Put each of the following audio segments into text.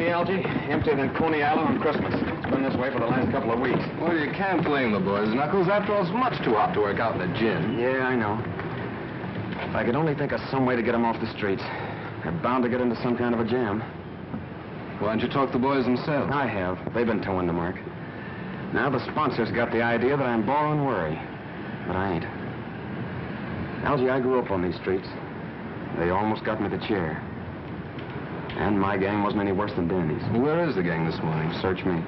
See, Algy? Emptier than Coney Island on Christmas. It's been this way for the last couple of weeks. Well, you can't blame the boys, Knuckles. After all, it's much too hot to work out in the gin. Yeah, I know. If I could only think of some way to get them off the streets. They're bound to get into some kind of a jam. Why don't you talk to the boys themselves? I have. They've been towing the mark. Now the sponsors got the idea that I'm borrowing worry. But I ain't. Algy, I grew up on these streets. They almost got me the chair. And my gang wasn't any worse than Danny's. Where is the gang this morning? Search me.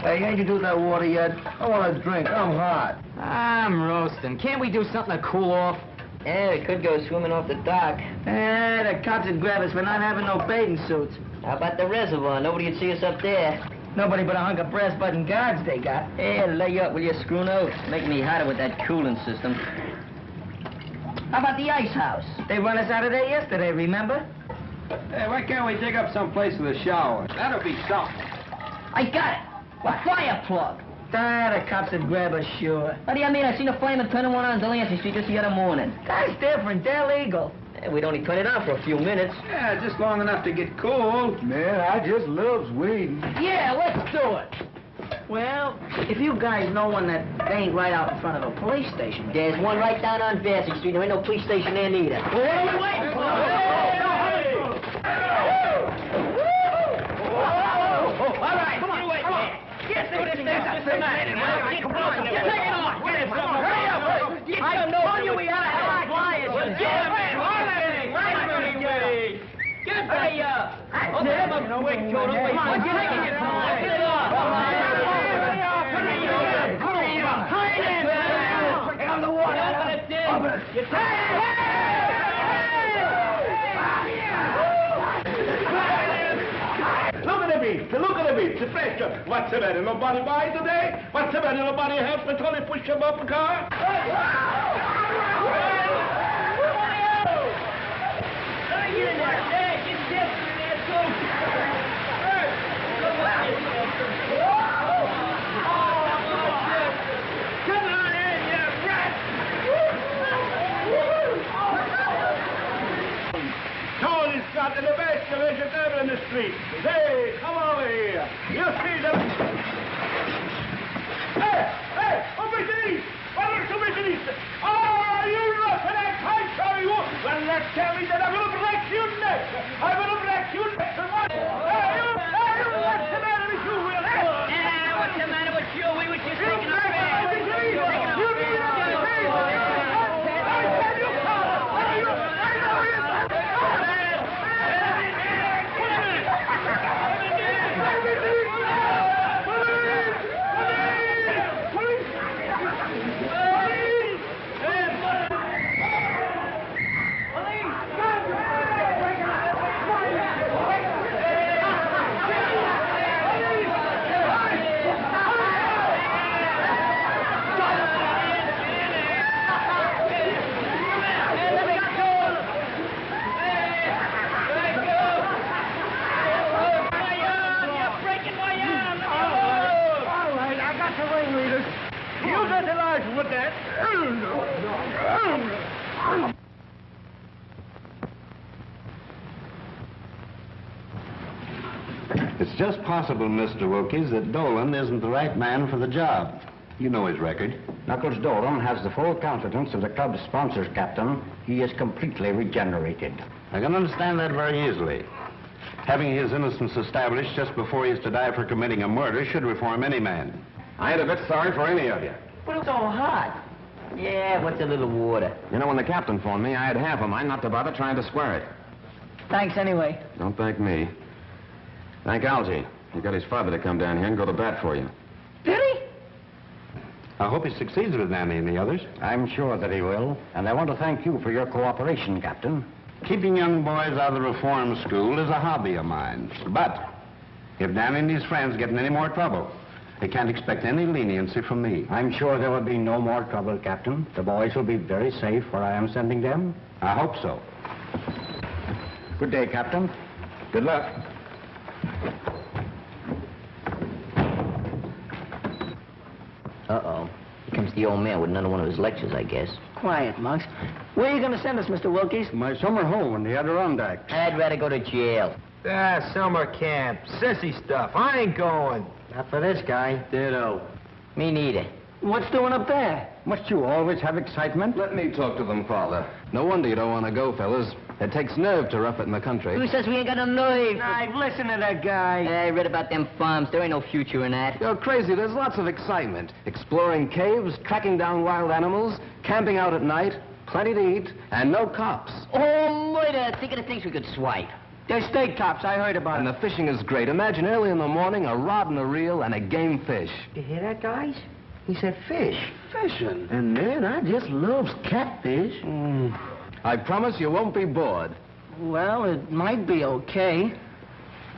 Hey, ain't you do that water yet? I want a drink. I'm hot. I'm roasting. Can't we do something to cool off? Yeah, we could go swimming off the dock. The cops would grab us for not having no bathing suits. How about the reservoir? Nobody would see us up there. Nobody but a hunk of brass button guards they got. Hey, lay up, will you, Scruno? Making me hotter with that cooling system. How about the ice house? They run us out of there yesterday, remember? Hey, why can't we dig up some place with a shower? That'll be something. I got it. A fire plug. The cops would grab us, sure. What do you mean? I seen a flame turning one on Delancey Street just the other morning. That's different. They're legal. Yeah, we'd only turn it on for a few minutes. Yeah, just long enough to get cool. Man, I just love weed. Yeah, let's do it. Well, if you guys know one that ain't right out in front of a police station. There's one right down on Vassy Street. There ain't no police station there neither. Well, what are we waiting for? All right, come on. Get through this thing. What's the matter? Come on, get it on. Get it from. Hurry up. I told you we had a hot flyers. Get Hurry up. Open him up quick, Toto. Come on, get it on. Get it off. Hurry up. Get on the water. Open it, Dick. Open it. Look at the beach, the pressure. What's the matter? Nobody buy today? What's the matter? Nobody help me Tony push him up the car? Get in there. Hey, get Gest in there, too. Come on in, you rat. Tony's got the best vegetable in the street. Hey, come over here. You see them? Hey, McGinnis! McGinnis! Oh, you look at that tight, shall you? Well, let's tell me that I'm going to break your neck. I'm going to break your neck. Hey, what's the matter with you, Will? Yeah, what's the matter with you? We were just taking a bath. It's just possible, Mr. Wilkes, that Dolan isn't the right man for the job. You know his record. Knuckles Dolan has the full confidence of the club's sponsors, Captain. He is completely regenerated. I can understand that very easily. Having his innocence established just before he is to die for committing a murder should reform any man. I ain't a bit sorry for any of you. But it's all hot. Yeah, what's a little water? You know, when the captain phoned me, I had half a mind not to bother trying to square it. Thanks anyway. Don't thank me. Thank Algy. He got his father to come down here and go to bat for you. Did he? I hope he succeeds with Nanny and the others. I'm sure that he will. And I want to thank you for your cooperation, Captain. Keeping young boys out of the reform school is a hobby of mine. But if Nanny and his friends get in any more trouble, they can't expect any leniency from me. I'm sure there will be no more trouble, Captain. The boys will be very safe where I am sending them. I hope so. Good day, Captain. Good luck. Uh-oh. Here comes the old man with another one of his lectures, I guess. Quiet, Monks. Where are you going to send us, Mr. Wilkes? My summer home in the Adirondacks. I'd rather go to jail. Ah, summer camp. Sissy stuff. I ain't going. Not for this guy. Ditto. Me neither. What's doing up there? Must you always have excitement? Let me talk to them, Father. No wonder you don't want to go, fellas. It takes nerve to rough it in the country. Who says we ain't got no nerve? I've listened to that guy. I read about them farms. There ain't no future in that. You're crazy. There's lots of excitement. Exploring caves, tracking down wild animals, camping out at night, plenty to eat, and no cops. Oh, murder! Think of the things we could swipe. There's state cops. I heard about And it. the fishing is great. Imagine early in the morning, a rod and a reel and a game fish. You hear that, guys? He said fish. Fishing? And man, I just loves catfish. I promise you won't be bored. Well, it might be okay.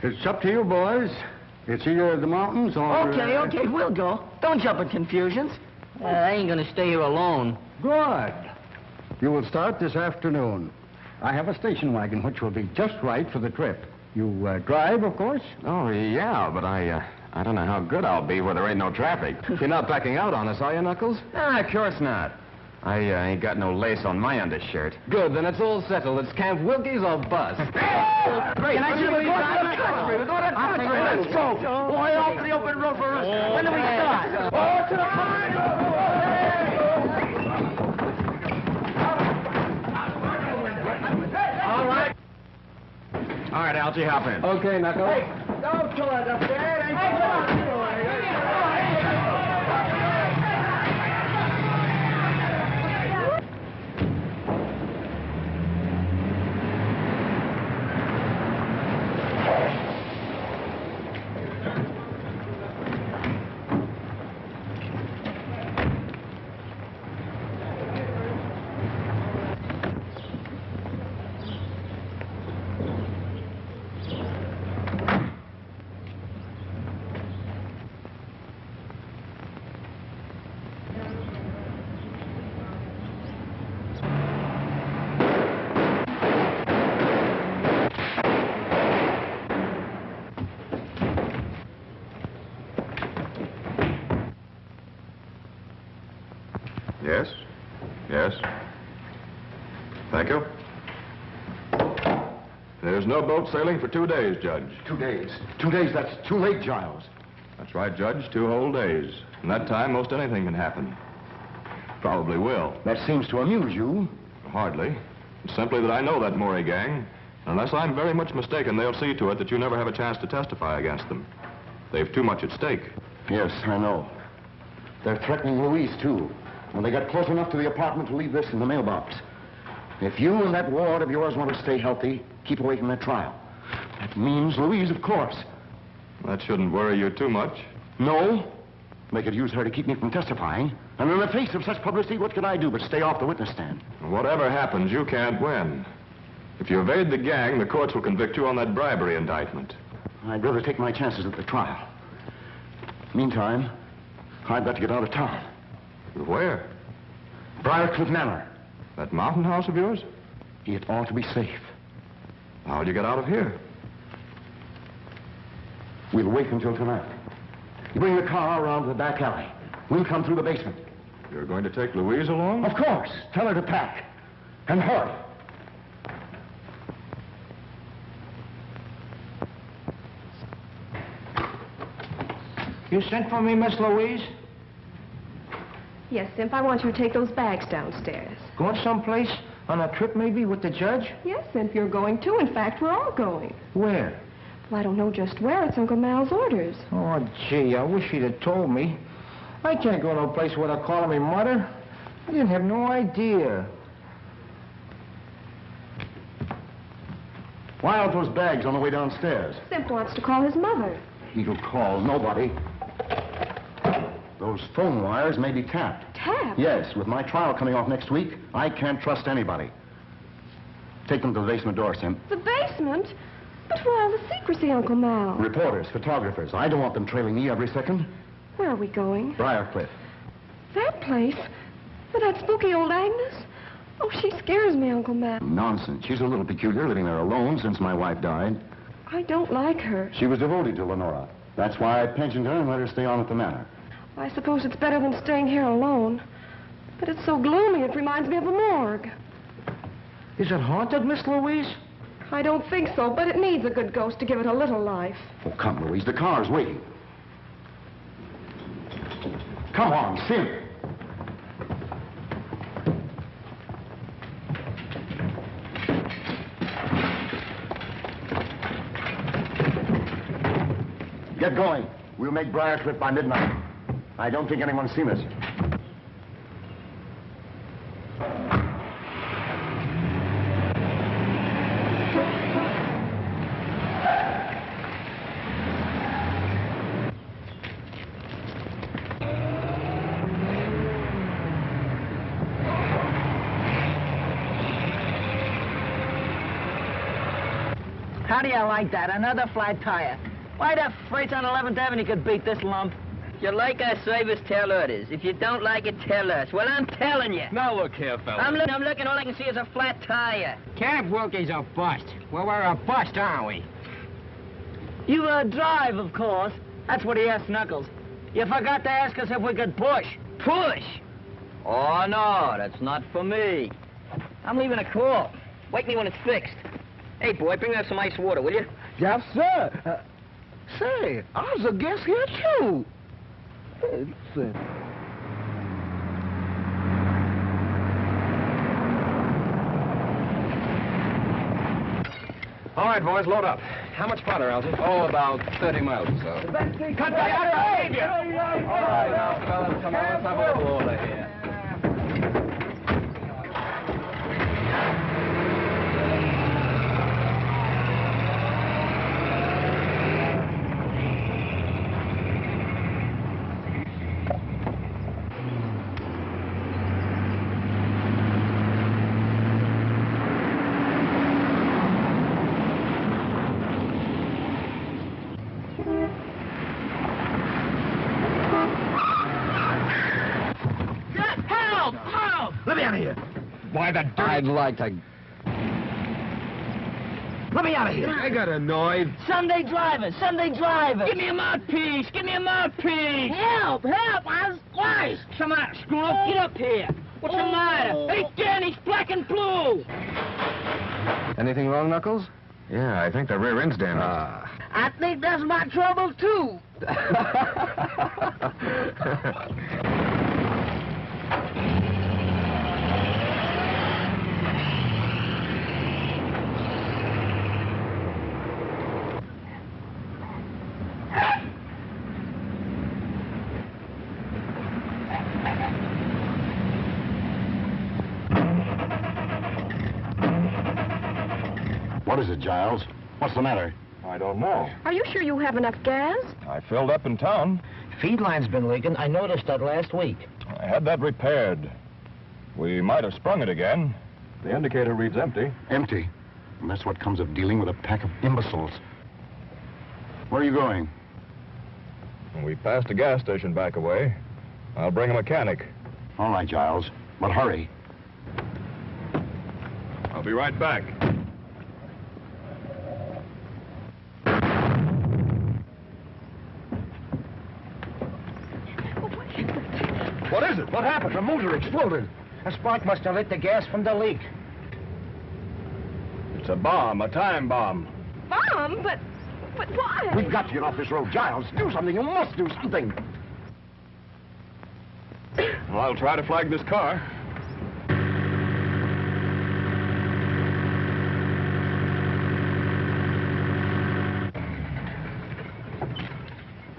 It's up to you, boys. It's either the mountains or... Okay, we'll go. Don't jump in confusions. I ain't gonna stay here alone. Good. You will start this afternoon. I have a station wagon which will be just right for the trip. You drive, of course? Oh, yeah, but I don't know how good I'll be where there ain't no traffic. You're not backing out on us, are you, Knuckles? Ah, of course not. I ain't got no lace on my undershirt. Good, then it's all settled. It's Camp Wilkes or bust. Great. Can I see the country? We're going to the country. Let's go. Boy, off to the open road for us. When do we start? Oh, to the All right, Algy, hop in. Okay, Knuckles. Hey, don't kill us up there. Yes? Yes? Thank you. There's no boat sailing for 2 days, Judge. 2 days. 2 days, that's too late, Giles. That's right, Judge. 2 whole days. In that time, most anything can happen. Probably will. That seems to amuse you. Hardly. It's simply that I know that Maury gang. Unless I'm very much mistaken, they'll see to it that you never have a chance to testify against them. They've too much at stake. Yes, I know. They're threatening Louise, too. When they got close enough to the apartment to leave this in the mailbox. If you and that ward of yours want to stay healthy, keep away from that trial. That means Louise, of course. That shouldn't worry you too much. No. They could use her to keep me from testifying. And in the face of such publicity, what could I do but stay off the witness stand? Whatever happens, you can't win. If you evade the gang, the courts will convict you on that bribery indictment. I'd rather take my chances at the trial. Meantime, I've got to get out of town. Where? Briarcliff Manor. That mountain house of yours? It ought to be safe. How'll you get out of here? We'll wait until tonight. You bring the car around to the back alley. We'll come through the basement. You're going to take Louise along? Of course. Tell her to pack. And hurry. You sent for me, Miss Louise? Yes, Simp, I want you to take those bags downstairs. Going someplace? On a trip, maybe, with the judge? Yes, Simp, you're going too. In fact, we're all going. Where? Well, I don't know just where. It's Uncle Mal's orders. Oh, gee, I wish he'd have told me. I can't go to a place where they're calling me mother. I didn't have no idea. Why aren't those bags on the way downstairs? Simp wants to call his mother. He'll call nobody. Those phone wires may be tapped. Tapped? Yes, with my trial coming off next week, I can't trust anybody. Take them to the basement door, Simp. The basement? But why all the secrecy, Uncle Mal? Reporters, photographers. I don't want them trailing me every second. Where are we going? Briarcliff. That place? For that spooky old Agnes? Oh, she scares me, Uncle Matt. Nonsense. She's a little peculiar, living there alone since my wife died. I don't like her. She was devoted to Lenora. That's why I pensioned her and let her stay on at the manor. I suppose it's better than staying here alone. But it's so gloomy, it reminds me of the morgue. Is it haunted, Miss Louise? I don't think so, but it needs a good ghost to give it a little life. Oh, come, Louise. The car's waiting. Come on, Simp. Get going. We'll make Briarcliff by midnight. I don't think anyone's seen us. How do you like that? Another flat tire. Why the freights on 11th Avenue could beat this lump? If you like our service, tell orders. If you don't like it, tell us. Well, I'm telling you. Now look here, fella. I'm looking. All I can see is a flat tire. Camp Wilkie's a bust. Well, we're a bust, aren't we? You drive, of course. That's what he asked Knuckles. You forgot to ask us if we could push. Push? Oh, no, that's not for me. I'm leaving a call. Wake me when it's fixed. Hey, boy, bring us some ice water, will you? Yes, sir. Say, I was a guest here, too. All right, boys, load up. How much farther, Algy? Oh, about 30 miles or so. Cut back out of here! All right, now, fellas, come on, let's have a little order here. Why the dirt? I'd like to... Let me out of here. I got annoyed. Sunday driver. Give me a mouthpiece. Help. I was twice. Come on, Scruno, get up here. What's the matter? Hey, Dan, he's black and blue. Anything wrong, Knuckles? Yeah, I think the rear end's damaged. I think that's my trouble, too. What is it, Giles? What's the matter? I don't know. Are you sure you have enough gas? I filled up in town. Feed line's been leaking. I noticed that last week. I had that repaired. We might have sprung it again. The indicator reads empty. Empty. And that's what comes of dealing with a pack of imbeciles. Where are you going? We passed a gas station back away. I'll bring a mechanic. All right, Giles. But hurry. I'll be right back. What is it? What happened? The motor exploded. A spark must have lit the gas from the leak. It's a bomb, a time bomb. Mom, but why? We've got to get off this road, Giles. Do something. You must do something. Well, I'll try to flag this car.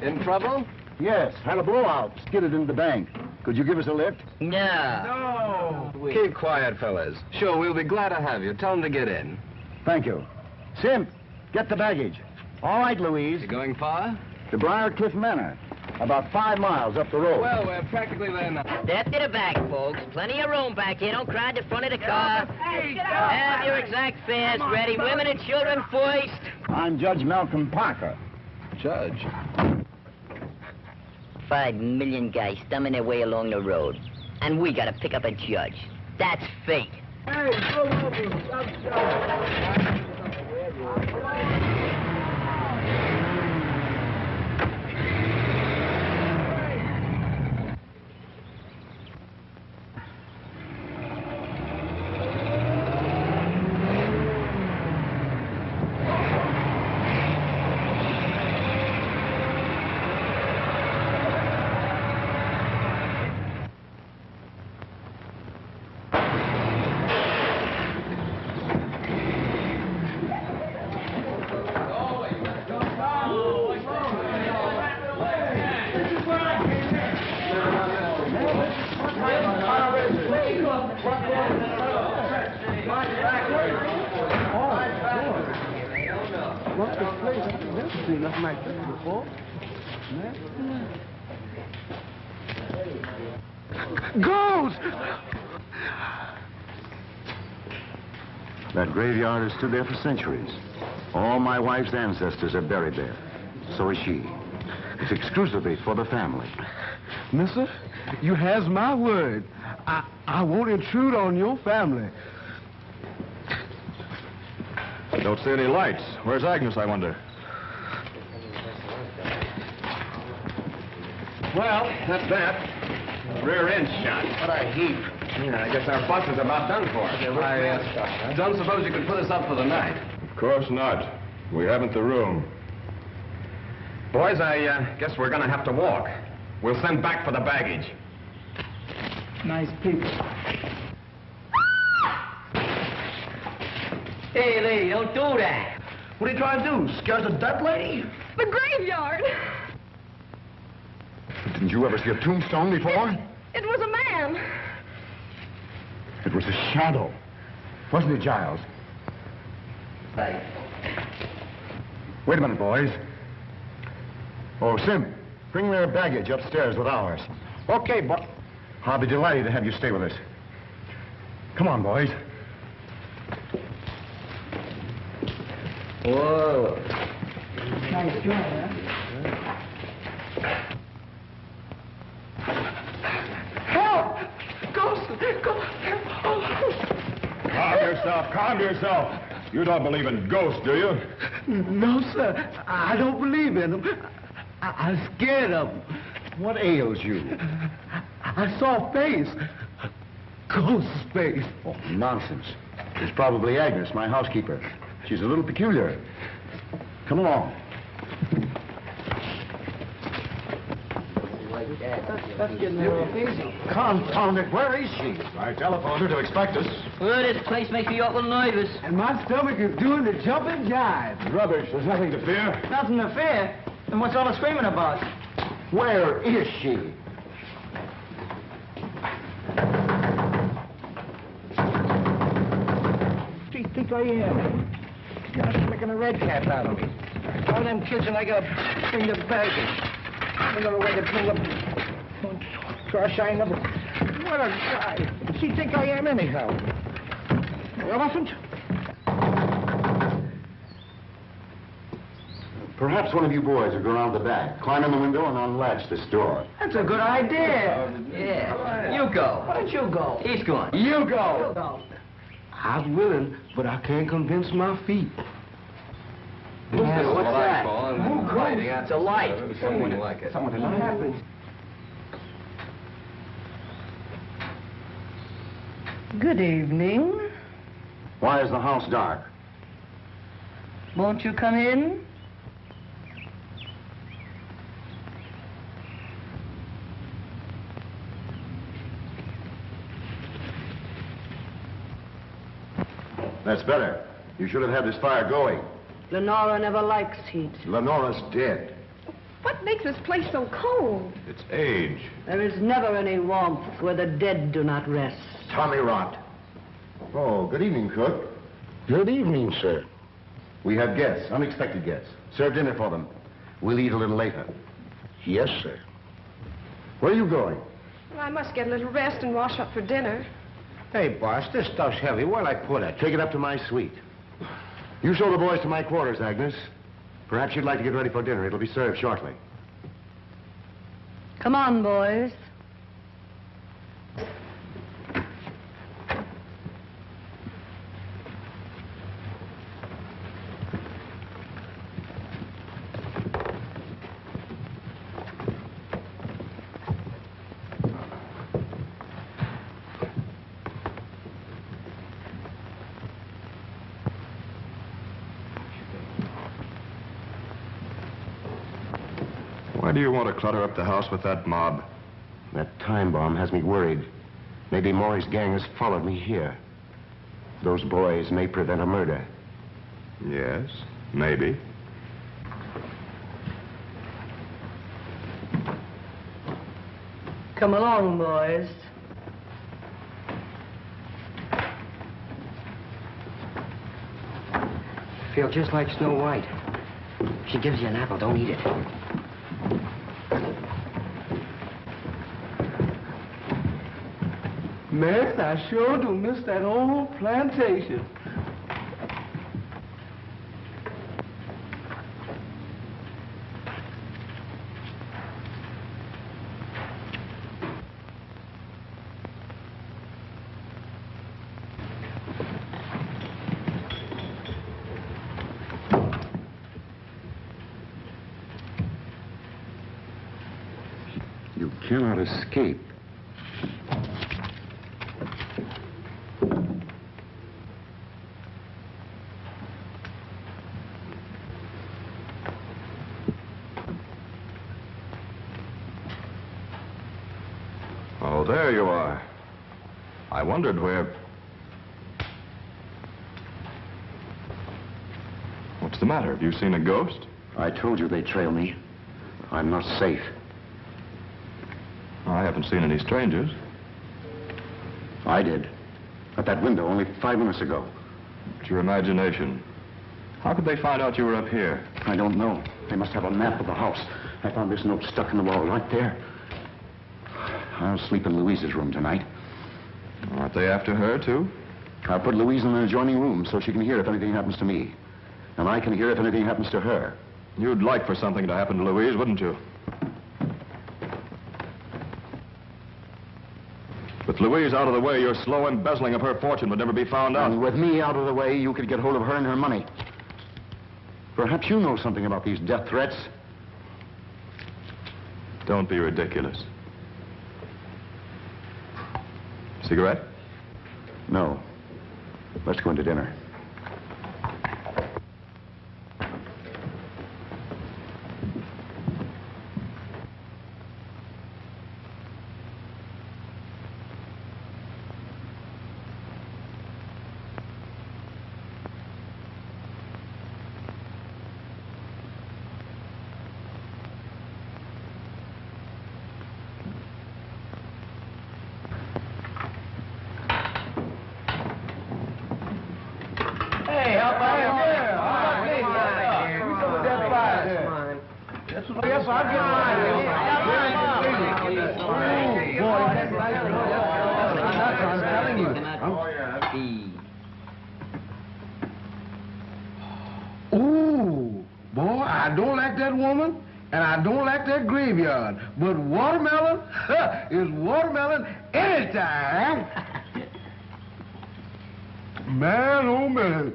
In trouble? Yes, had a blowout. Skidded into the bank. Could you give us a lift? No. Keep quiet, fellas. Sure, we'll be glad to have you. Tell them to get in. Thank you. Simp, get the baggage. All right, Louise. You going far? To Briarcliff Manor. About 5 miles up the road. Well, we're practically there now. Step to the back, folks. Plenty of room back here. Don't crowd the front of the car. Have your exact fares ready. Women and children first. I'm Judge Malcolm Parker. Judge. 5 million guys stumbling their way along the road. And we gotta pick up a judge. That's fate. Hey, go over. Stop. That graveyard has stood there for centuries. All my wife's ancestors are buried there. So is she. It's exclusively for the family. Mister, you has my word. I won't intrude on your family. I don't see any lights. Where's Agnes, I wonder? Well, that's that. Rear end shot. What a heap. Yeah, I guess our bus is about done for. I don't suppose you could put us up for the night. Of course not. We haven't the room. Boys, I guess we're going to have to walk. We'll send back for the baggage. Nice people. Hey, lady, don't do that. What are you trying to do? Scare the dead lady? The graveyard. Didn't you ever see a tombstone before? It was a man. It was a shadow. Wasn't it, Giles? Right. Wait a minute, boys. Oh, Simp, bring their baggage upstairs with ours. Okay, but... I'll be delighted to have you stay with us. Come on, boys. Whoa. Nice job, huh? Calm yourself. You don't believe in ghosts, do you? No, sir. I don't believe in them. I'm scared of them. What ails you? I saw a face. A ghost face. Oh, nonsense. It's probably Agnes, my housekeeper. She's a little peculiar. Come along. That's getting a little hazy. Confound it, where is she? I telephoned her to expect us. Well, this place makes me awful nervous. And my stomach is doing the jumping jive. Rubbish. There's nothing to fear. Nothing to fear. And what's all the screaming about? Where is she? What do you think I am? You're making a red cap out of me. All them kids and I gotta bring the baggage. Another way to bring up... Gosh, I never... What a guy. What's he think I am anyhow? Elephant? Perhaps one of you boys will go around the back, climb in the window, and unlatch this door. That's a good idea. Yeah. You go. Why don't you go? He's going. You go. You go. I'm willing, but I can't convince my feet. What's that? It's a light. Something like it. Someone What happened? Good evening. Why is the house dark? Won't you come in? That's better. You should have had this fire going. Lenora never likes heat. Lenora's dead. What makes this place so cold? It's age. There is never any warmth where the dead do not rest. Tommy rot. Oh, good evening, cook. Good evening, sir. We have guests, unexpected guests. Serve dinner for them. We'll eat a little later. Yes, sir. Where are you going? Well, I must get a little rest and wash up for dinner. Hey, boss, this stuff's heavy. Where'll I put it? Take it up to my suite. You show the boys to my quarters, Agnes. Perhaps you'd like to get ready for dinner. It'll be served shortly. Come on, boys. Why do you want to clutter up the house with that mob? That time bomb has me worried. Maybe Maury's gang has followed me here. Those boys may prevent a murder. Yes, maybe. Come along, boys. Feel just like Snow White. If she gives you an apple, don't eat it. Man, I sure do miss that old plantation. You cannot escape. Oh, there you are. I wondered where... What's the matter? Have you seen a ghost? I told you they'd trail me. I'm not safe. I haven't seen any strangers. I did. At that window only 5 minutes ago. It's your imagination. How could they find out you were up here? I don't know. They must have a map of the house. I found this note stuck in the wall right there. I'll sleep in Louise's room tonight. Aren't they after her, too? I'll put Louise in an adjoining room so she can hear if anything happens to me. And I can hear if anything happens to her. You'd like for something to happen to Louise, wouldn't you? With Louise out of the way, your slow embezzling of her fortune would never be found out. And with me out of the way, you could get hold of her and her money. Perhaps you know something about these death threats. Don't be ridiculous. Cigarette? No. Let's go into dinner. Ooh, boy, I don't like that woman, and I don't like that graveyard. But watermelon is watermelon anytime. Man, oh man.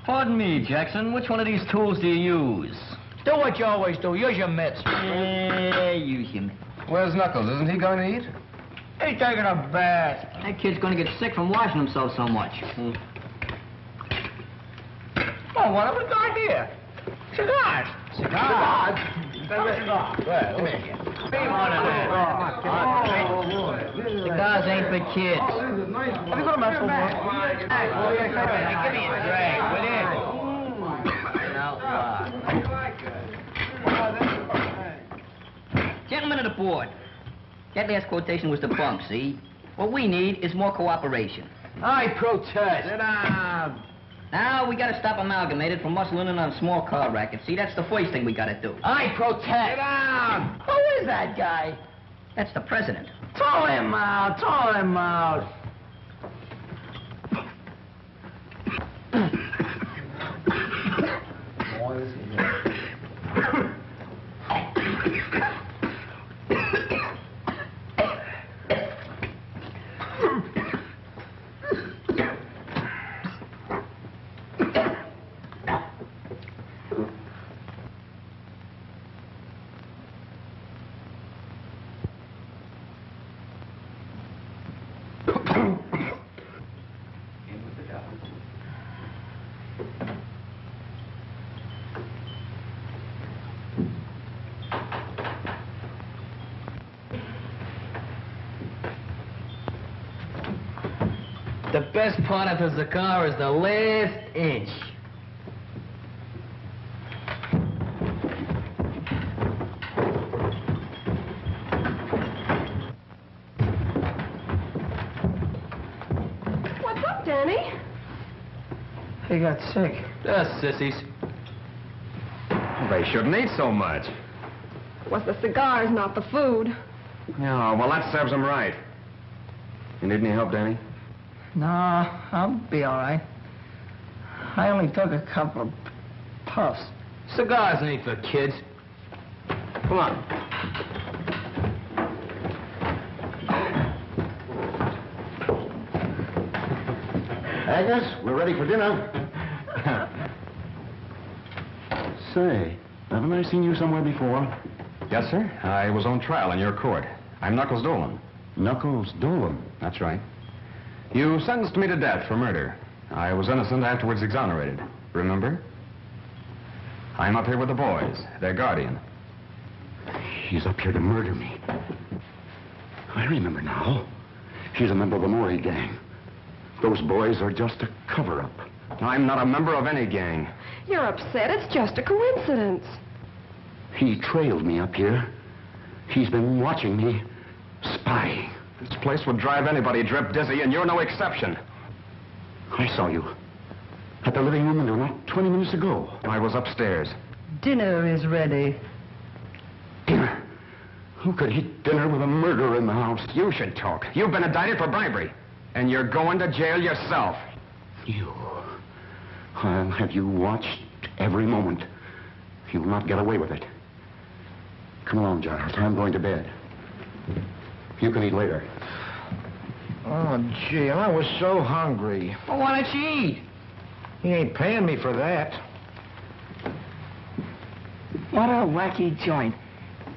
Pardon me, Jackson. Which one of these tools do you use? Do what you always do. Use your mitts. Use your mitts. Where's Knuckles? Isn't he going to eat? He's taking a bath. That kid's gonna get sick from washing himself so much. Oh, what a good idea. Cigars. Cigars? Cigars. Well, come here. Cigars ain't for kids. Have you got a mouthful more? Give me a drag, will you? Gentlemen of the board, that last quotation was the bunk, see? What we need is more cooperation. I protest. Sit down. Now, we gotta stop Amalgamated from muscling in on small car rackets. See, that's the first thing we gotta do. I protest. Sit down. Who is that guy? That's the president. Throw him out. Throw him out. The best part of the cigar is the last inch. What's up, Danny? He got sick. Sissies. They shouldn't eat so much. It was the cigars, not the food. Yeah, well, that serves him right. You need any help, Danny? No, I'll be all right. I only took a couple of puffs. Cigars ain't for kids. Come on. Agnes, we're ready for dinner. Say, haven't I seen you somewhere before? Yes, sir. I was on trial in your court. I'm Knuckles Dolan. Knuckles Dolan? That's right. You sentenced me to death for murder. I was innocent, afterwards exonerated. Remember? I'm up here with the boys, their guardian. He's up here to murder me. I remember now. He's a member of the Maury gang. Those boys are just a cover-up. I'm not a member of any gang. You're upset. It's just a coincidence. He trailed me up here. He's been watching me, spying. This place would drive anybody drip dizzy, and you're no exception. I saw you at the living room window not 20 minutes ago. I was upstairs. Dinner is ready. Dinner? Who could eat dinner with a murderer in the house? You should talk. You've been indicted for bribery, and you're going to jail yourself. You. I'll have you watched every moment. You'll not get away with it. Come along, Giles. I'm going to bed. You can eat later. Oh, gee, I was so hungry. Well, why don't you eat? He ain't paying me for that. What a wacky joint.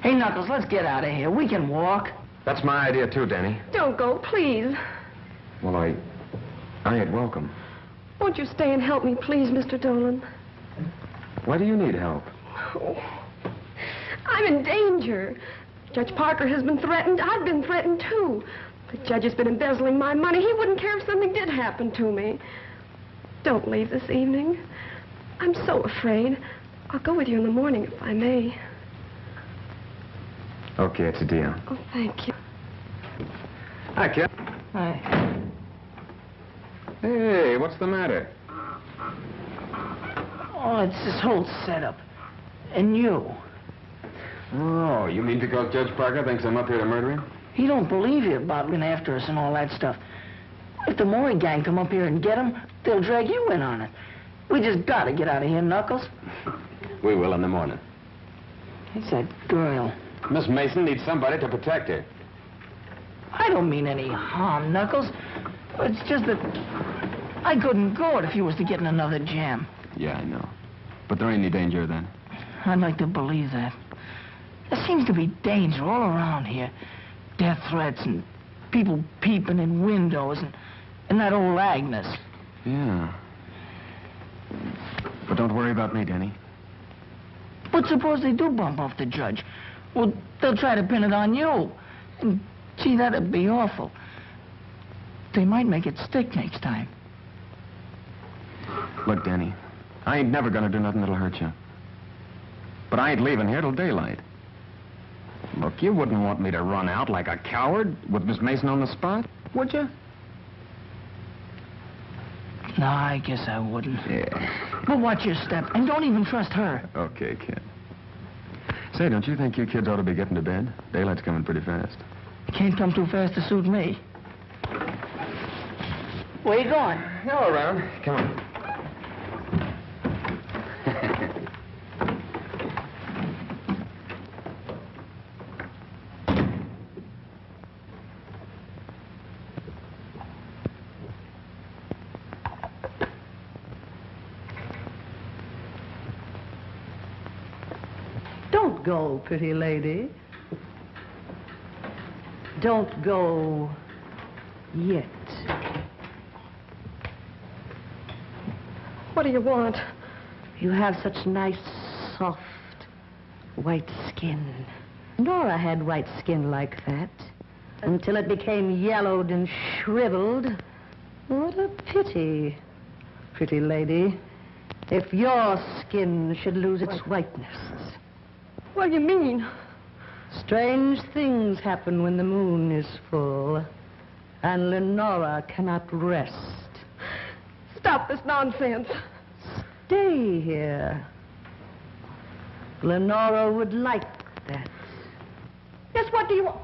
Hey, Knuckles, let's get out of here. We can walk. That's my idea, too, Danny. Don't go, please. Well, I ain't welcome. Won't you stay and help me, please, Mr. Dolan? Why do you need help? Oh, I'm in danger. Judge Parker has been threatened. I've been threatened, too. The judge has been embezzling my money. He wouldn't care if something did happen to me. Don't leave this evening. I'm so afraid. I'll go with you in the morning, if I may. Okay, it's a deal. Oh, thank you. Hi, kid. Hi. Hey, what's the matter? Oh, it's this whole setup. And you. Oh, you mean because Judge Parker thinks I'm up here to murder him? He don't believe you about looking after us and all that stuff. If the Maury gang come up here and get him, they'll drag you in on it. We just gotta get out of here, Knuckles. We will in the morning. It's that girl. Miss Mason needs somebody to protect her. I don't mean any harm, Knuckles. It's just that I couldn't go it if you was to get in another jam. Yeah, I know. But there ain't any danger then. I'd like to believe that. There seems to be danger all around here. Death threats and people peeping in windows and that old Agnes. Yeah. But don't worry about me, Danny. But suppose they do bump off the judge? Well, they'll try to pin it on you. And, gee, that'd be awful. They might make it stick next time. Look, Danny, I ain't never gonna do nothing that'll hurt you. But I ain't leaving here till daylight. Look, you wouldn't want me to run out like a coward with Miss Mason on the spot, would you? No, I guess I wouldn't. Yeah. But watch your step, and don't even trust her. Okay, kid. Say, don't you think you kids ought to be getting to bed? Daylight's coming pretty fast. It can't come too fast to suit me. Where you going? Go around. Come on. Don't go, pretty lady. Don't go yet. What do you want? You have such nice, soft, white skin. Nora had white skin like that until it became yellowed and shriveled. What a pity, pretty lady, if your skin should lose its whiteness. What do you mean? Strange things happen when the moon is full, and Lenora cannot rest. Stop this nonsense. Stay here. Lenora would like that. Yes, what do you want?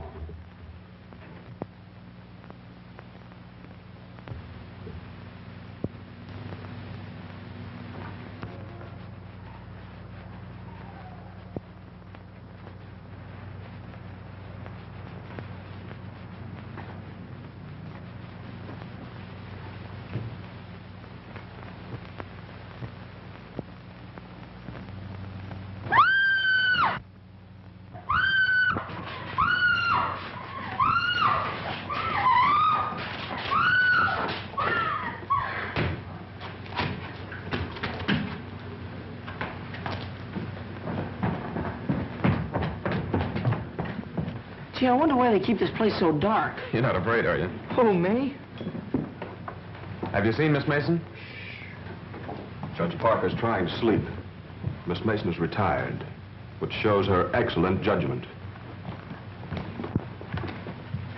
Gee, I wonder why they keep this place so dark. You're not afraid, are you? Oh, me? Have you seen Miss Mason? Judge Parker's trying to sleep. Miss Mason is retired, which shows her excellent judgment.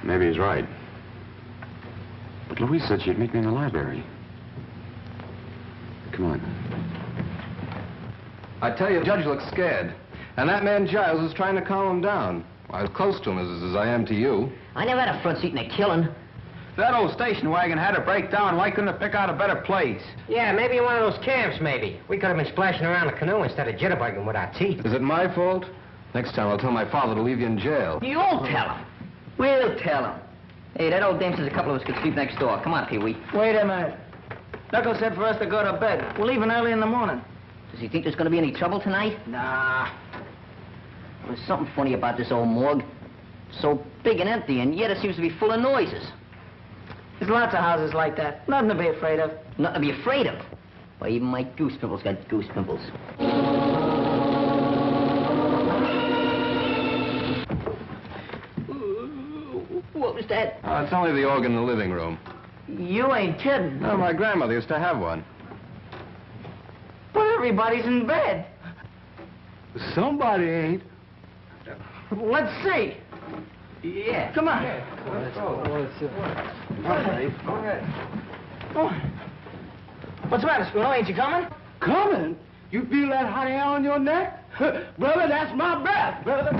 Maybe he's right. But Louise said she'd meet me in the library. Come on. I tell you, the judge looks scared. And that man Giles is trying to calm him down. As close to him as I am to you. I never had a front seat in a killing. That old station wagon had to break down. Why couldn't it pick out a better place? Yeah, maybe in one of those camps, maybe. We could have been splashing around the canoe instead of jitterbugging with our teeth. Is it my fault? Next time I'll tell my father to leave you in jail. You'll tell him. We'll tell him. Hey, that old dame says a couple of us could sleep next door. Come on, Peewee. Wait a minute. Knuckles said for us to go to bed. We're leaving early in the morning. Does he think there's going to be any trouble tonight? Nah. There's something funny about this old morgue. So big and empty, and yet it seems to be full of noises. There's lots of houses like that. Nothing to be afraid of. Nothing to be afraid of. Why, even my goose pimples got goose pimples. What was that? Oh, it's only the organ in the living room. You ain't kidding. No, my grandmother used to have one. But everybody's in bed. Somebody ain't. Let's see. Yeah. Come on. Let's go. Go ahead. Go on. What's the matter, Scruno? Ain't you coming? Coming? You feel that hot air on your neck? Brother, that's my breath, brother.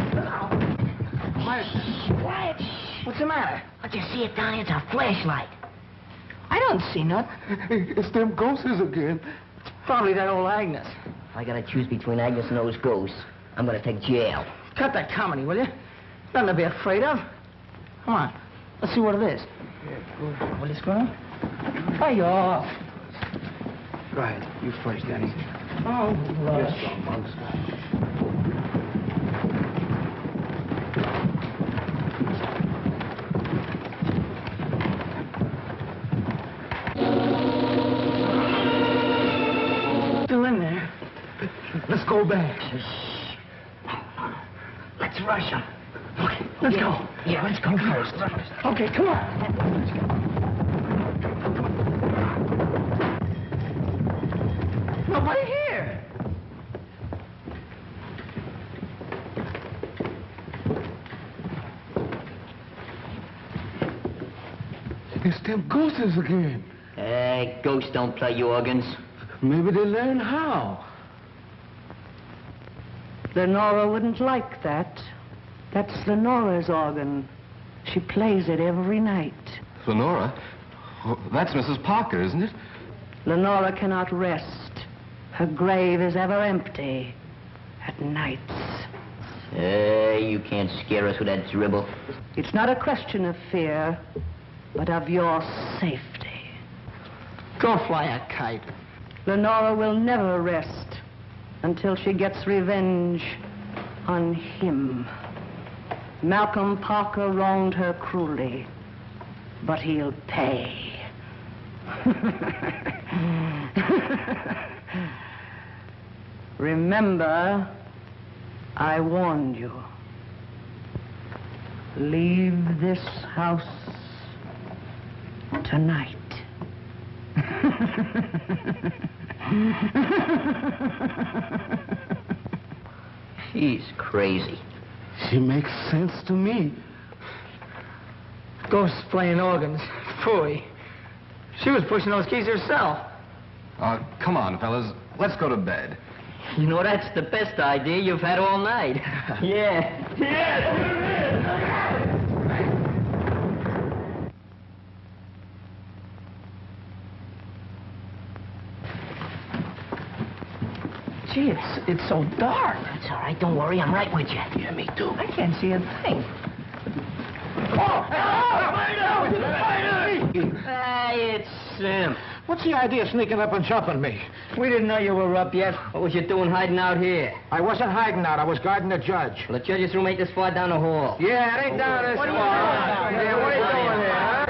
Quiet. What's the matter? What you see it down here? It's a flashlight. I don't see nothing. It's them ghosts again. Probably that old Agnes. If I gotta choose between Agnes and those ghosts, I'm gonna take jail. Cut that comedy, will you? Nothing to be afraid of. Come on. Let's see what it is. Will you, Scruno? Hey, off. Go ahead. You first, Danny. Oh, Lord. Yes, some monks. Still in there. Let's go back. Let's rush him. Okay, let's go. Yeah, let's go first. Okay, come on. Nobody here. It's them ghosts again. Hey, ghosts don't play organs. Maybe they learn how. Lenora wouldn't like that. That's Lenora's organ. She plays it every night. Lenora? Oh, that's Mrs. Parker, isn't it? Lenora cannot rest. Her grave is ever empty at nights. Hey, you can't scare us with that dribble. It's not a question of fear, but of your safety. Go fly a kite. Lenora will never rest until she gets revenge on him. Malcolm Parker wronged her cruelly, but he'll pay. Remember, I warned you. Leave this house tonight. She's crazy. She makes sense to me. Ghosts playing organs. Phooey. She was pushing those keys herself. Come on, fellas. Let's go to bed. You know, that's the best idea you've had all night. Yeah. Gee, it's so dark. That's all right. Don't worry. I'm right with you. Yeah, me too. I can't see a thing. Hey, it's Simp. What's the idea of sneaking up and jumping me? We didn't know you were up yet. What was you doing hiding out here? I wasn't hiding out. I was guarding the judge. Well, the judge's room ain't this far down the hall. Yeah, it ain't down this far. Yeah, what are you doing here, huh?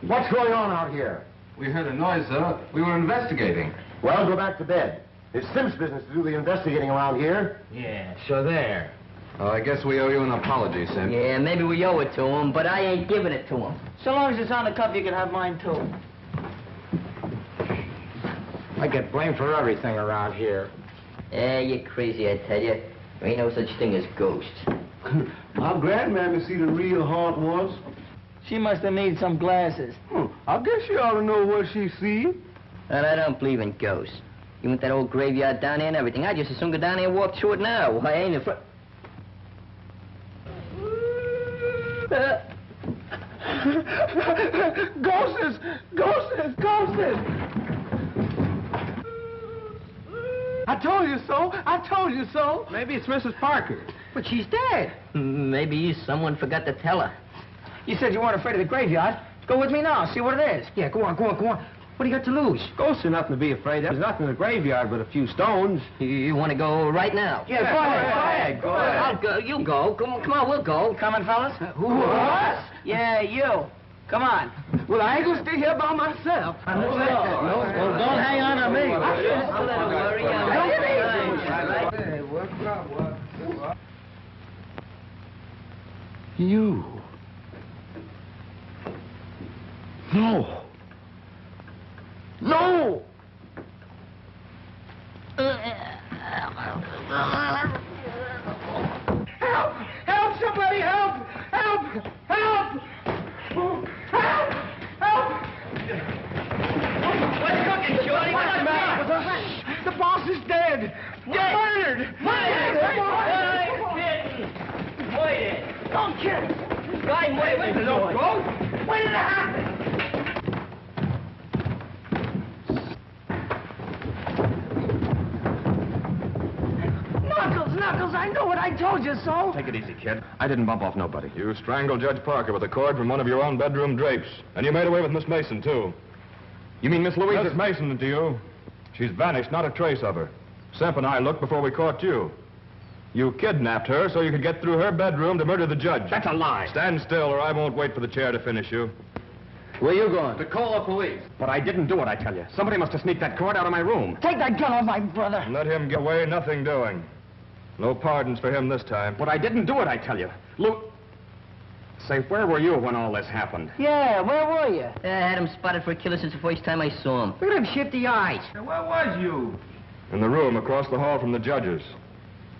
What's going on out here? We heard a noise, sir. We were investigating. Well, go back to bed. It's Simp's business to do the investigating around here. Yeah, so there. Oh, I guess we owe you an apology, Simp. Yeah, maybe we owe it to him, but I ain't giving it to him. So long as it's on the cup, you can have mine, too. I get blamed for everything around here. Yeah, you're crazy, I tell you. There ain't no such thing as ghosts. I'm glad Mammy see the real haunt was. She must have made some glasses. I guess she ought to know what she see. And I don't believe in ghosts. You want that old graveyard down there and everything. I just as soon go down there and walk through it now. I ain't afraid. Ghosts! Ghosts! Ghosts! I told you so! I told you so! Maybe it's Mrs. Parker. But she's dead. Maybe someone forgot to tell her. You said you weren't afraid of the graveyard. Go with me now. See what it is. Yeah, go on. What do you got to lose? Ghosts are nothing to be afraid of. There's nothing in the graveyard but a few stones. You want to go right now? Yeah, go ahead. Go ahead. I'll go. You go. Come on, we'll go. Coming, fellas? Who? Us? Yeah, you. Come on. Well, I ain't gonna stay here by myself. Well, don't hang on to me. You. No. No! Help! Help! Somebody help! Help! Help! Help! Help! What's cooking, Shorty? What's the matter? The boss is dead! Murdered! Wait! Don't kill! Guy, wait! There's no ghost! When did it happen? Knuckles, I know what I told you so. Take it easy, kid. I didn't bump off nobody. You strangled Judge Parker with a cord from one of your own bedroom drapes. And you made away with Miss Mason, too. You mean Miss Louise? Miss Mason to you. She's vanished, not a trace of her. Simp and I looked before we caught you. You kidnapped her so you could get through her bedroom to murder the judge. That's a lie. Stand still or I won't wait for the chair to finish you. Where you going? To call the police. But I didn't do it, I tell you. Somebody must have sneaked that cord out of my room. Take that gun off my brother. Let him get away, nothing doing. No pardons for him this time. But I didn't do it, I tell you. Say, where were you when all this happened? Yeah, where were you? I had him spotted for a killer since the first time I saw him. Look at him shifty eyes. Where was you? In the room across the hall from the judges.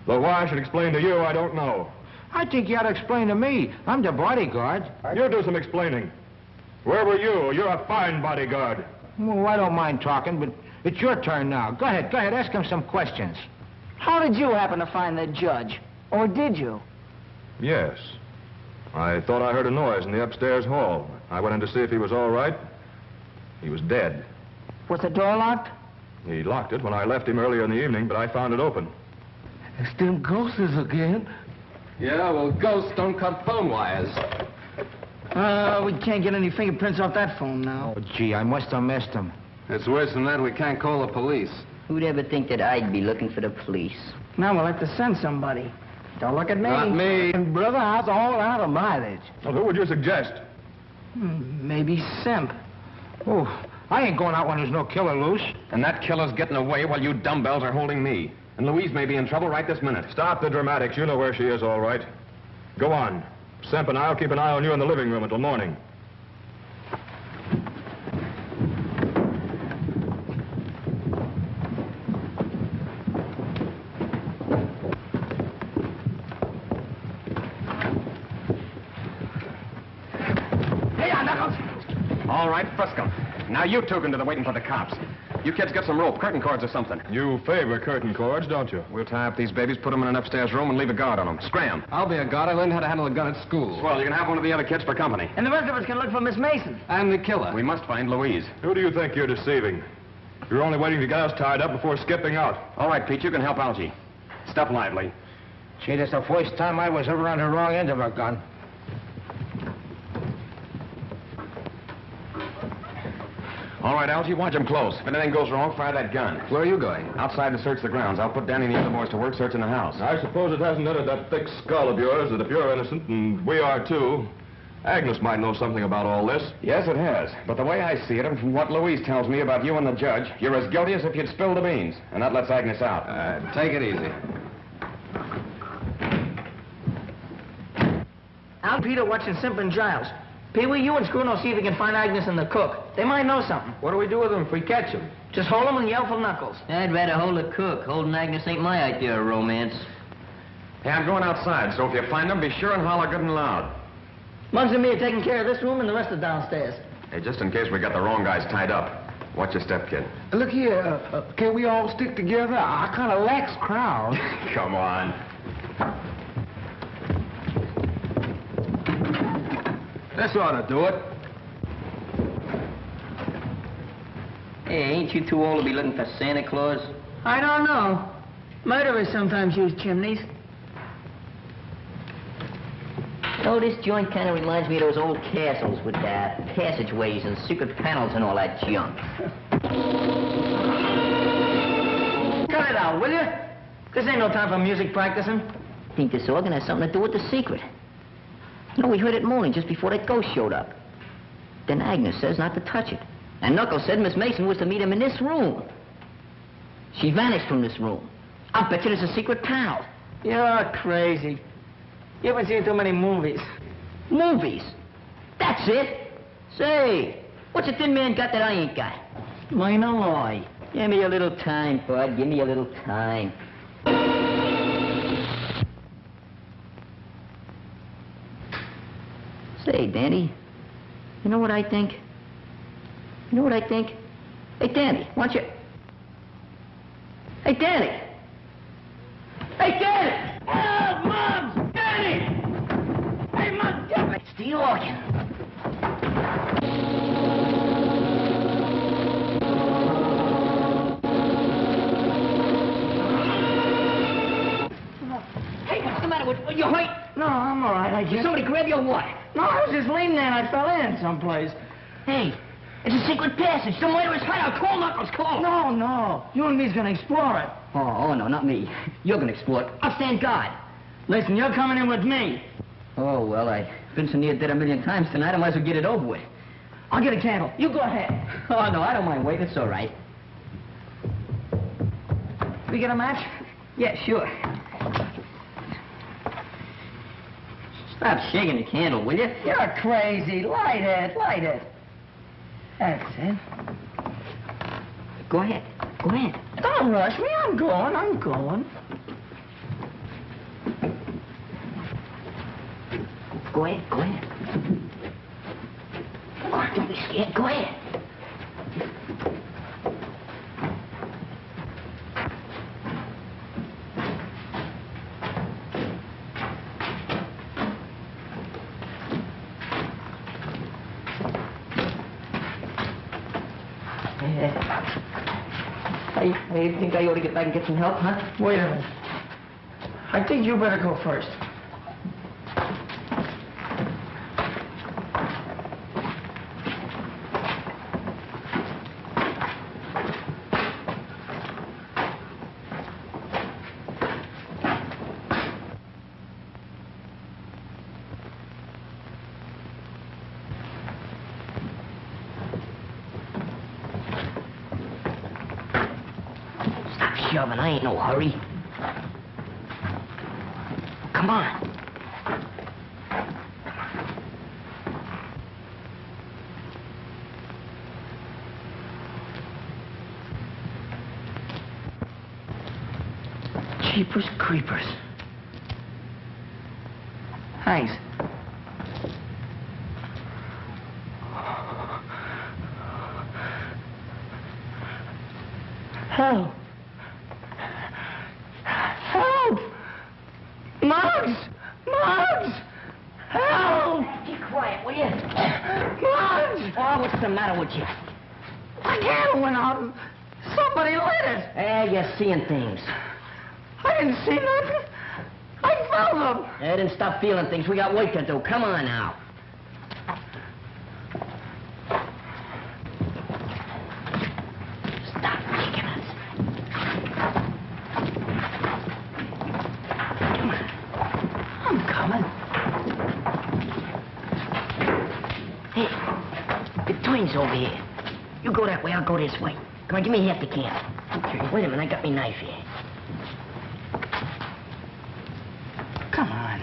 Though why I should explain to you, I don't know. I think you ought to explain to me. I'm the bodyguard. You do some explaining. Where were you? You're a fine bodyguard. Well, I don't mind talking, but it's your turn now. Go ahead, ask him some questions. How did you happen to find the judge? Or did you? Yes. I thought I heard a noise in the upstairs hall. I went in to see if he was all right. He was dead. Was the door locked? He locked it when I left him earlier in the evening, but I found it open. It's them ghosts again. Yeah, well, ghosts don't cut phone wires. We can't get any fingerprints off that phone now. Oh, gee, I must have missed him. It's worse than that. We can't call the police. Who'd ever think that I'd be looking for the police? Now we'll have to send somebody. Don't look at me. Not me. And brother, I was all out of mileage. Well, who would you suggest? Maybe Simp. Oh, I ain't going out when there's no killer loose. And that killer's getting away while you dumbbells are holding me. And Louise may be in trouble right this minute. Stop the dramatics. You know where she is, all right. Go on. Simp and I'll keep an eye on you in the living room until morning. All right, Frisco. Now you two can do the waiting for the cops. You kids get some rope, curtain cords or something. You favor curtain cords, don't you? We'll tie up these babies, put them in an upstairs room, and leave a guard on them. Scram. I'll be a guard. I learned how to handle a gun at school. Well, you can have one of the other kids for company. And the rest of us can look for Miss Mason. I'm the killer. We must find Louise. Who do you think you're deceiving? You're only waiting to get us tied up before skipping out. All right, Pete, you can help Algy. Step lively. Gee, that's the first time I was ever on the wrong end of a gun. All right, Algy, watch him close. If anything goes wrong, fire that gun. Where are you going? Outside to search the grounds. I'll put Danny and the other boys to work searching the house. I suppose it hasn't entered that thick skull of yours that if you're innocent, and we are too, Agnes might know something about all this. Yes, it has. But the way I see it, and from what Louise tells me about you and the judge, you're as guilty as if you'd spilled the beans. And that lets Agnes out. Take it easy. I'll Peter watching Simp and Giles. Peewee, you and Scruno see if you can find Agnes and the cook. They might know something. What do we do with them if we catch them? Just hold them and yell for Knuckles. I'd rather hold the cook. Holding Agnes ain't my idea of romance. Hey, I'm going outside, so if you find them, be sure and holler good and loud. Muggs and me are taking care of this room and the rest are downstairs. Hey, just in case we got the wrong guys tied up. Watch your step, kid. Look here, can we all stick together? I kind of lax crowd. Come on. This ought to do it. Hey, ain't you too old to be looking for Santa Claus? I don't know. Murderers sometimes use chimneys. Oh, this joint kind of reminds me of those old castles with passageways and secret panels and all that junk. Cut it out, will you? This ain't no time for music practicing. I think this organ has something to do with the secret. You know, we heard it moaning just before that ghost showed up. Then Agnes says not to touch it. And Knuckles said Miss Mason was to meet him in this room. She vanished from this room. I'll bet you there's a secret panel. You're crazy. You haven't seen too many movies. Movies? That's it. Say, what's a thin man got that I ain't got? Mine a lie. Give me a little time, bud. Give me a little time. Say, Danny, you know what I think? You know what I think? Hey, Danny, why don't you... Hey, Danny! Hey, Danny! Oh, Mom! Danny! Hey, Mom, damn it! It's the organ. Hey, what's the matter with you? Hurt? No, I'm all right, I Did just... somebody grab you or what? No, I was just leaning there and I fell in someplace. Hey, it's a secret passage. The murderer's hideout. Call Knuckles, call. No. You and me's gonna explore it. Oh, no, not me. You're gonna explore it. I'll stand guard. Listen, you're coming in with me. Oh, well, I've been so near dead a million times tonight, I might as well get it over with. I'll get a candle. You go ahead. Oh, no, I don't mind waiting. It's all right. We get a match? Yeah, sure. Stop shaking the candle, will you? You're crazy. Light it. That's it. Go ahead. Don't rush me. I'm going. Go ahead. Oh, don't be scared. Go ahead. I think I ought to get back and get some help, huh? Wait a minute. I think you better go first. shoving. I ain't no hurry. Come on. Jeepers creepers. Haines. Help! Help! Muggs! Muggs! Help! Keep quiet, will you? Muggs! Oh, what's the matter with you? My candle went out. Somebody lit it. You're seeing things. I didn't see nothing. I felt them. Then stop feeling things. We got work to do. Come on now. Stop kicking us. Come on. I'm coming. Hey, the twins over here. You go that way, I'll go this way. Come on, give me half the can. Okay. Wait a minute, I got me knife here. Come on.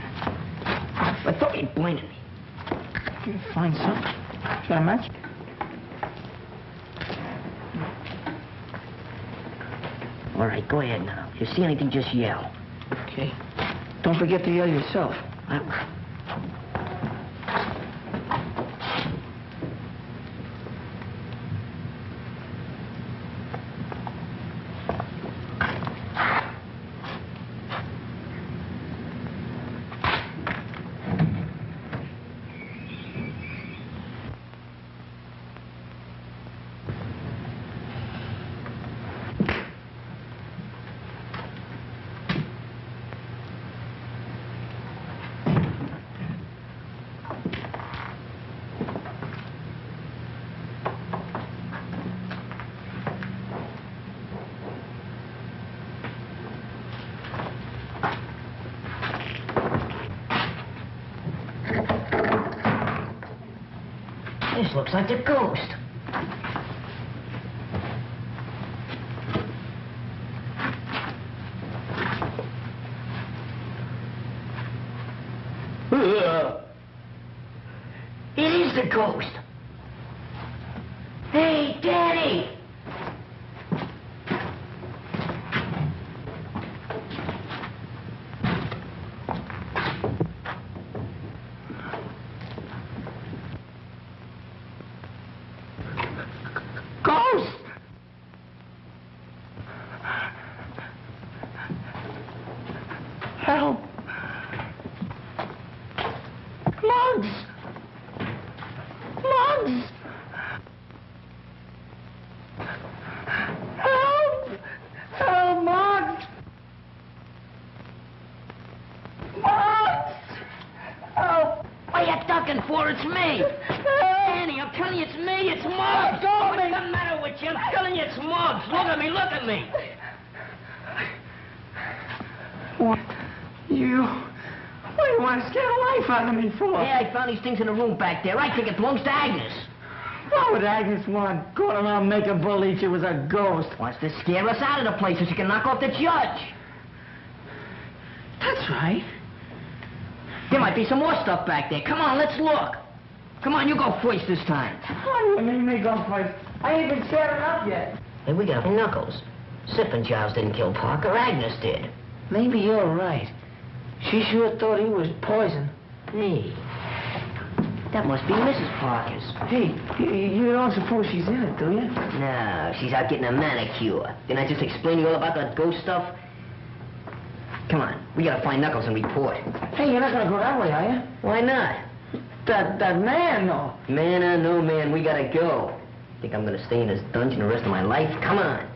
I thought you'd blinded me. Can you find something? Got a match? All right, go ahead now. If you see anything, just yell. Okay. Don't forget to yell yourself. This looks like a ghost. It is the ghost. Hey, Daddy! Help! Muggs! Muggs! Help! Help, Muggs! Muggs! Help! What are you ducking for? It's me! Annie, I'm telling you, it's me! It's Muggs! What's the matter with you? I'm telling you, it's Muggs! Look at me! Look at me! What? What do you want to scare the life out of me for? Yeah, I found these things in the room back there. I think it belongs to Agnes. Why would Agnes want going around making believe she was a ghost? Wants to scare us out of the place so she can knock off the judge. That's right. There might be some more stuff back there. Come on, let's look. Come on, you go first this time. What do you mean me go first? I ain't even scared enough yet. Hey, we got Knuckles. Simp and Giles didn't kill Parker. Agnes did. Maybe you're right. She sure thought he was poison. Hey, that must be Mrs. Parker's. Hey, you don't suppose she's in it, do you? No, she's out getting a manicure. Didn't I just explain to you all about that ghost stuff? Come on, we gotta find Knuckles and report. Hey, you're not gonna go that way, are you? Why not? That man, though. Man or no man, we gotta go. Think I'm gonna stay in this dungeon the rest of my life? Come on.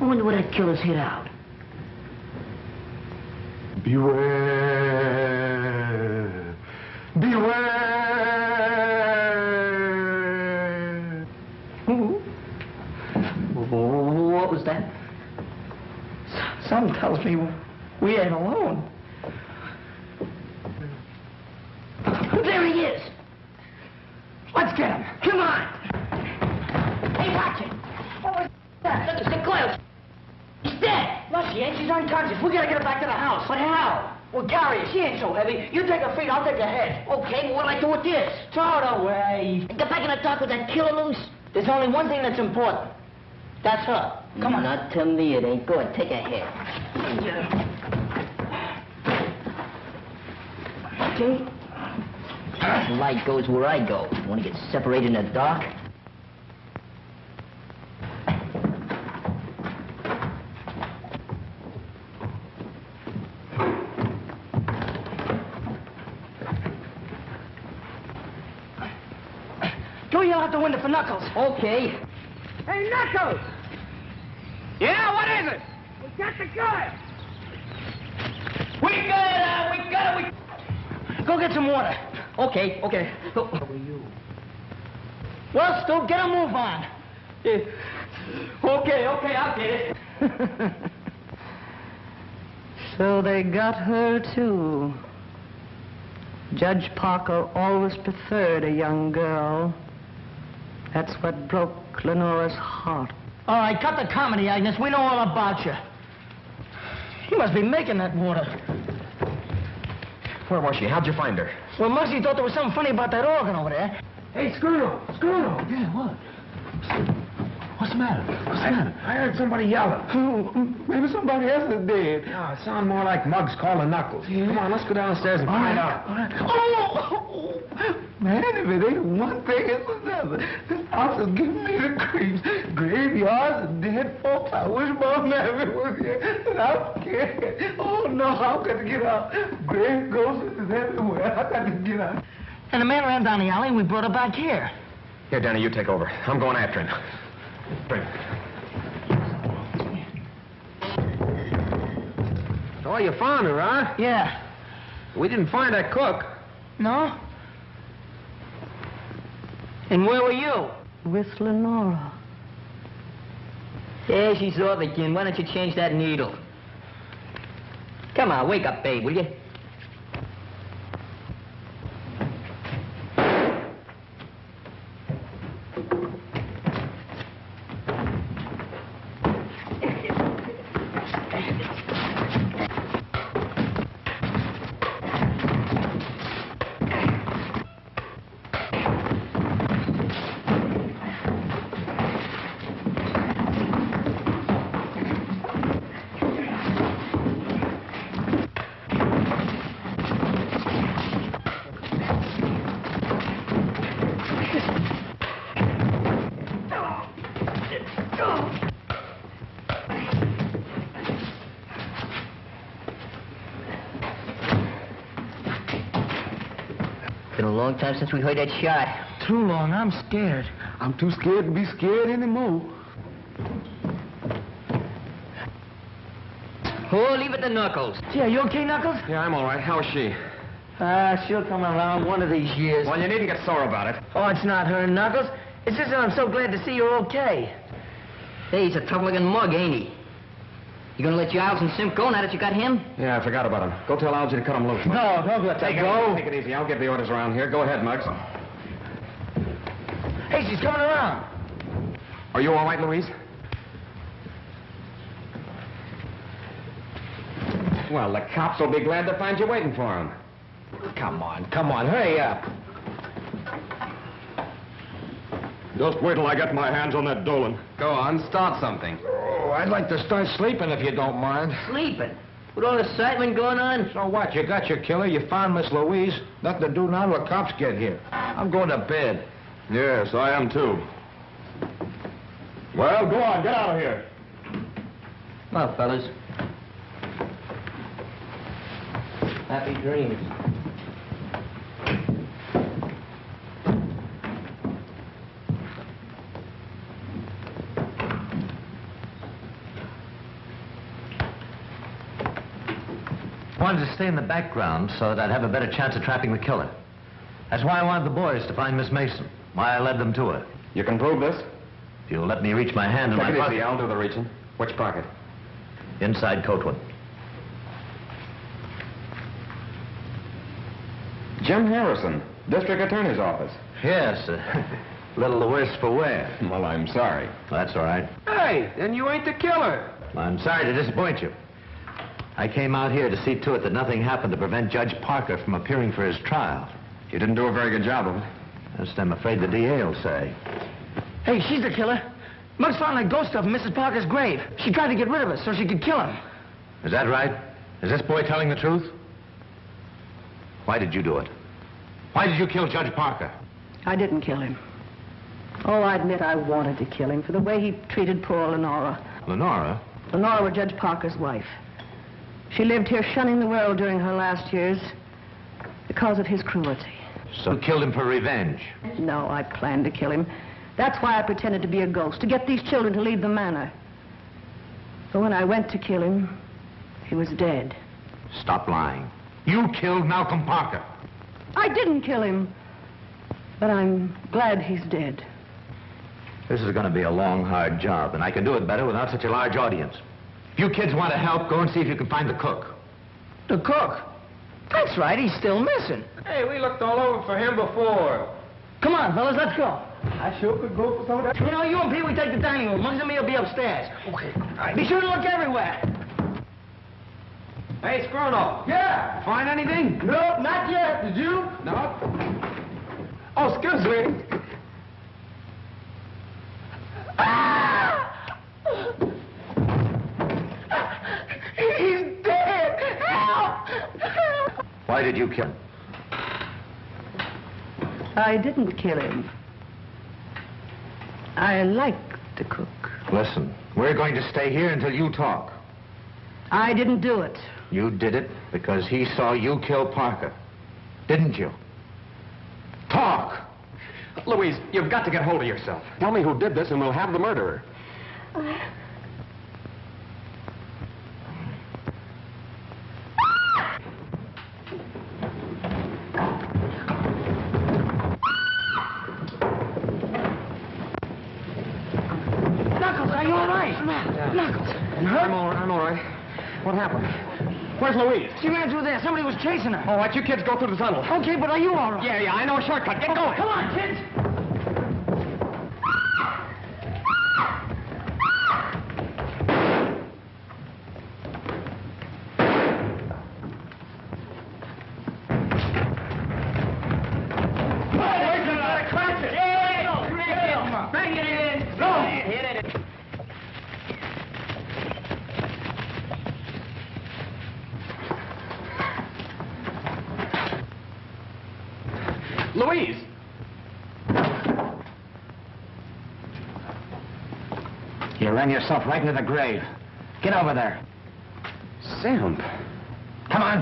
wonder where that killer's hid out. Beware. Beware. What was that? Something tells me we ain't alone. There he is. Let's get him. Come on. Hey, watch it. What was that? Look, it's the coil. He's dead. No, she ain't. She's unconscious. We gotta get her back to the house. But how? We'll carry her. She ain't so heavy. You take her feet, I'll take her head. Okay, well, what'll I do with this? Throw it away. Get back in the dark with that killer loose. There's only one thing that's important. That's her. Come on. Not to me, it ain't. Go ahead, take her head. Okay. The light goes where I go. Want to get separated in the dark? Go yell out the window for Knuckles. Okay. Hey, Knuckles! Yeah, what is it? We got the guy. We got it. Go get some water. Okay. Go. How are you? Well, Stu, get a move on. Okay, I'll get it. So they got her, too. Judge Parker always preferred a young girl. That's what broke Lenora's heart. All right, cut the comedy, Agnes. We know all about you. You must be making that water. Where was she? How'd you find her? Well, Muggsy thought there was something funny about that organ over there. Hey, Scruno. Yeah, what? What's the matter? I heard somebody yelling. Maybe somebody else is dead. No, it sounded more like Muggs calling Knuckles. Yeah. Come on, let's go downstairs and find out. All right. Oh! Man, if it ain't one thing, it's another. This house is giving me the creeps. Graveyards and dead folks. I wish Mom Maverick was here. And I'm scared. Oh, no, I've got to get out. Grave ghosts is everywhere. I've got to get out. And the man ran down the alley and we brought her back here. Here, Danny, you take over. I'm going after him. Bring her. Oh, you found her, huh? Yeah. We didn't find that cook. No? And where were you? With Lenora. Yeah, she's off again. Why don't you change that needle? Come on, wake up, babe, will you? Been a long time since we heard that shot. Too long. I'm scared. I'm too scared to be scared anymore. Oh, leave it to Knuckles. Yeah, you okay, Knuckles? Yeah, I'm all right. How is she? She'll come around one of these years. Well, you needn't get sore about it. Oh, it's not her, Knuckles. It's just that I'm so glad to see you're okay. Hey, he's a tough-looking mug, ain't he? You gonna let Giles and Simp go now that you got him? Yeah, I forgot about him. Go tell Algy to cut him loose. No, don't let that go. Take it easy. I'll give the orders around here. Go ahead, Muggs. Hey, she's coming around. Are you all right, Louise? Well, the cops will be glad to find you waiting for them. Come on, hurry up. Just wait till I get my hands on that Dolan. Go on, start something. Oh, I'd like to start sleeping if you don't mind. Sleeping? With all the excitement going on? So what? You got your killer, you found Miss Louise. Nothing to do now till the cops get here. I'm going to bed. Yes, I am too. Well, go on, get out of here. Well, fellas. Happy dreams. wanted to stay in the background so that I'd have a better chance of trapping the killer. That's why I wanted the boys to find Miss Mason, why I led them to her. You can prove this? If you'll let me reach my hand in my pocket. Take it easy, I'll do the reaching. Which pocket? Inside coat one. Jim Harrison, District Attorney's Office. Yes, a little the worse for wear. Well, I'm sorry. That's all right. Hey, then you ain't the killer. I'm sorry to disappoint you. I came out here to see to it that nothing happened to prevent Judge Parker from appearing for his trial. You didn't do a very good job of it. Just I'm afraid the DA will say. Hey, she's the killer. Muggs found that ghost stuff in Mrs. Parker's grave. She tried to get rid of us so she could kill him. Is that right? Is this boy telling the truth? Why did you do it? Why did you kill Judge Parker? I didn't kill him. Oh, I admit I wanted to kill him for the way he treated poor Lenora. Lenora? Lenora was Judge Parker's wife. She lived here shunning the world during her last years because of his cruelty. So you killed him for revenge? No, I planned to kill him. That's why I pretended to be a ghost, to get these children to leave the manor. But when I went to kill him, he was dead. Stop lying. You killed Malcolm Parker. I didn't kill him, but I'm glad he's dead. This is going to be a long, hard job, and I can do it better without such a large audience. If you kids want to help, go and see if you can find the cook. The cook? That's right, he's still missing. Hey, we looked all over for him before. Come on, fellas, let's go. I sure could go for some of that. You know, you and Peewee take the dining room. Muggs and me will be upstairs. Okay. Be sure to look everywhere. Hey, Scruno. Yeah. Find anything? No, not yet. Did you? No. Oh, excuse me. He's dead. Help! Why did you kill him? I didn't kill him. I liked the cook. Listen, we're going to stay here until you talk. I didn't do it. You did it because he saw you kill Parker. Didn't you? Talk! Louise, you've got to get hold of yourself. Tell me who did this and we'll have the murderer. Knuckles, are you all right? Knuckles. I'm all right. What happened? Where's Louise? She ran through there. Somebody was chasing her. All right, you kids go through the tunnel. Okay, but are you all right? Yeah, I know a shortcut. Get going. Come on, kids. Louise! You ran yourself right into the grave. Get over there. Simp. Come on.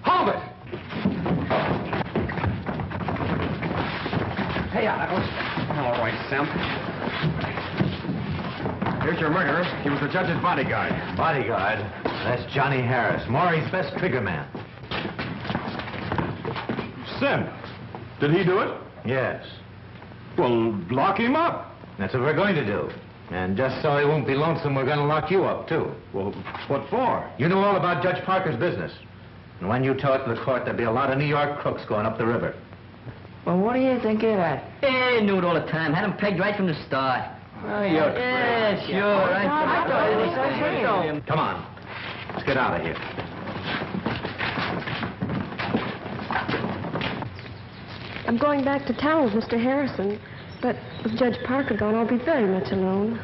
Hold it! Hey, Knuckles. All right, Simp. Here's your murderer. He was the judge's bodyguard. Bodyguard? That's Johnny Harris, Maury's best trigger man. Simp. Did he do it? Yes. Well, lock him up. That's what we're going to do. And just so he won't be lonesome, we're going to lock you up, too. Well, what for? You know all about Judge Parker's business. And when you tell it to the court, there'll be a lot of New York crooks going up the river. Well, what do you think of that? Hey, knew it all the time. Had him pegged right from the start. Oh, you're Yeah, sure. I thought it was so real. Come on. Let's get out of here. I'm going back to town with Mr. Harrison, but with Judge Parker gone, I'll be very much alone.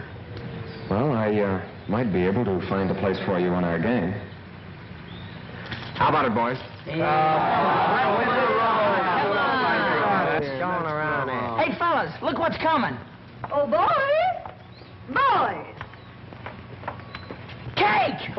Well, I might be able to find a place for you on our gang. How about it, boys? Hey, fellas, look what's coming. Oh, boys! Boys! Cake!